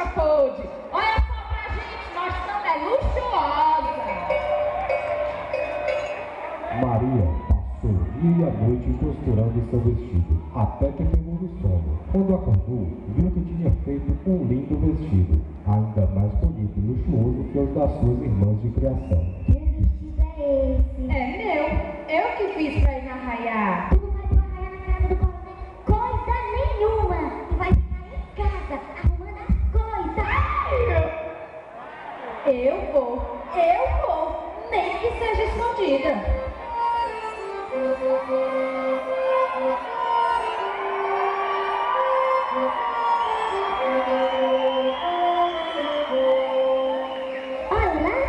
nunca pôde. Olha só pra gente, nós estamos é luxuosa. Maria passou o dia e a noite costurando seu vestido, até que pegou no sono. Quando acordou, viu que tinha feito um lindo vestido, ainda mais bonito e luxuoso que os das suas irmãs de criação. Que vestido é esse? É meu. Eu que fiz pra ir na arraiar. Tu não vai pra arraiar na casa do coronel coisa nenhuma. Tu vai ficar em casa arrumando as coisas. Eu vou, nem que seja escondida. Olá, coronel.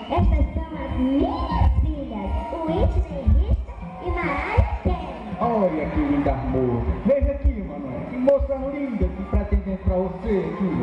Essas são as minhas filhas, Whitney, Rita e Mariah Carey. Olha que linda moça. Veja aqui, mamãe. Que moça linda que pretende pra você aqui.